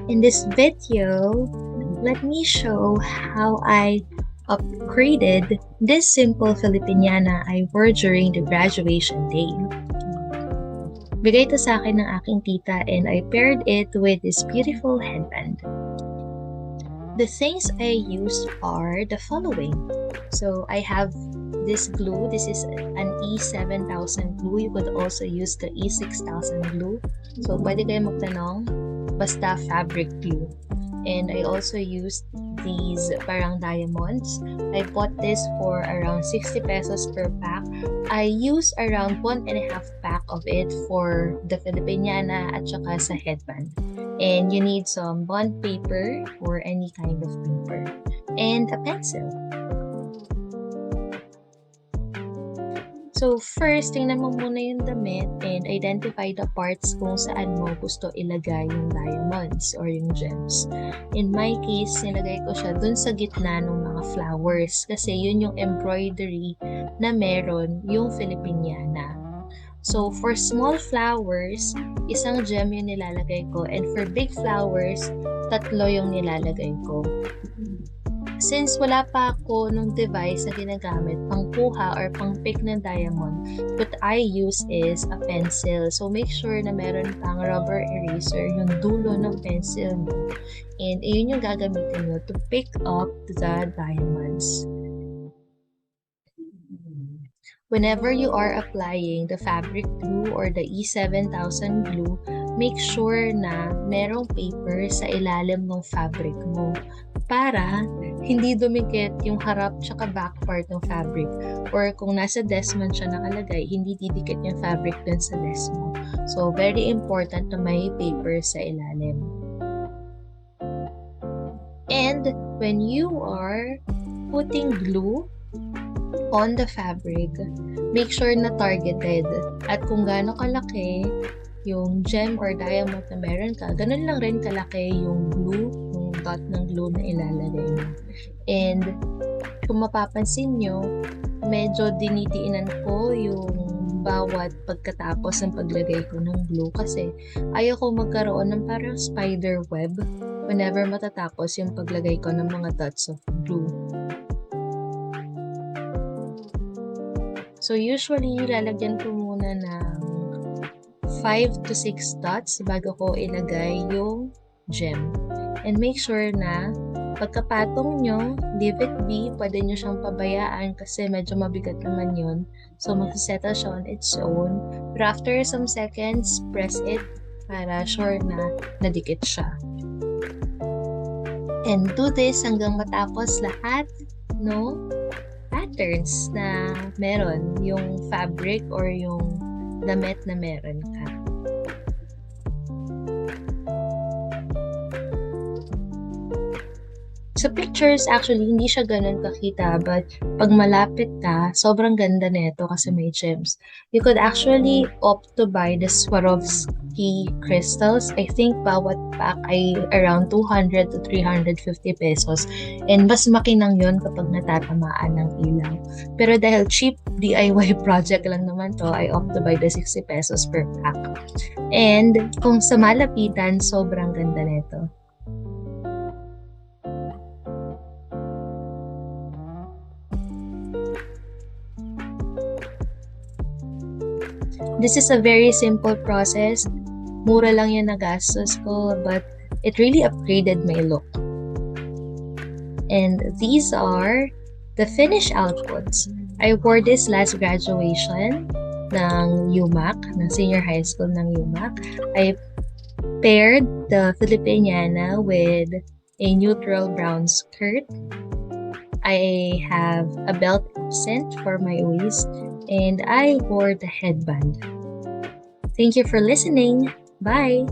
In this video, let me show how I upgraded this simple Filipiñana I wore during the graduation day. Bigay ito sa akin ng aking tita and I paired it with this beautiful headband. The things I used are the following. So I have this glue. This is an E7000 glue. You could also use the E6000 glue. So pwede kayo magtanong, basta fabric glue. And I also used these parang diamonds. I bought this for around 60 pesos per pack. I used around 1.5 pack of it for the Filipiñana at saka sa headband. And you need some bond paper or any kind of paper and a pencil. So first, tingnan mo muna yung damit and identify the parts kung saan mo gusto ilagay yung diamonds or yung gems. In my case, nilagay ko siya dun sa gitna ng mga flowers kasi yun yung embroidery na meron yung Filipiñana. So for small flowers, isang gem yung nilalagay ko, and for big flowers, 3 yung nilalagay ko. Since wala pa ako nung device na ginagamit pangkuha or pang-pick ng diamond, what I use is a pencil. So make sure na meron pang rubber eraser yung dulo ng pencil mo. And yun yung gagamitin mo to pick up the diamonds. Whenever you are applying the fabric glue or the E7000 glue, make sure na merong paper sa ilalim ng fabric mo para hindi dumikit yung harap tsaka back part ng fabric. Or kung nasa desk man siya nakalagay, hindi didikit yung fabric dun sa desk mo. So, very important na may paper sa ilalim. And when you are putting glue on the fabric, make sure na targeted. At kung gaano kalaki yung gem or diamond na meron ka, ganun lang rin kalaki yung glue, yung dot ng glue na ilalagay mo. And kung mapapansin nyo, medyo dinitiinan ko yung bawat pagkatapos ng paglagay ko ng glue kasi ayoko magkaroon ng parang spider web whenever matatapos yung paglagay ko ng mga dots of glue. So usually, lalagyan ko muna ng 5 to 6 dots bago ko ilagay yung gem. And make sure na pagkapatong nyo, leave it be. Pwede nyo siyang pabayaan kasi medyo mabigat naman yun. So magsisettle siya on its own. But after some seconds, press it para sure na nadikit siya. And do this hanggang matapos lahat, no? Patterns na meron yung fabric or yung damit na meron ka. Sa pictures, actually, hindi siya ganun kakita, but pag malapit ka, sobrang ganda nito kasi may gems. You could actually opt to buy the Swarovski crystals. I think bawat pack ay around 200 to 350 pesos. And mas makinang yon kapag natatamaan ng ilaw. Pero dahil cheap DIY project lang naman to, I opt to buy the 60 pesos per pack. And kung sa malapitan, sobrang ganda nito. This is a very simple process. Mura lang yung nagastos ko, but it really upgraded my look. And these are the finished outputs. I wore this last graduation ng UMAC, ng senior high school ng UMAC. I paired the Filipiñana with a neutral brown skirt. I have a belt accent for my waist, and I wore the headband. Thank you for listening. Bye!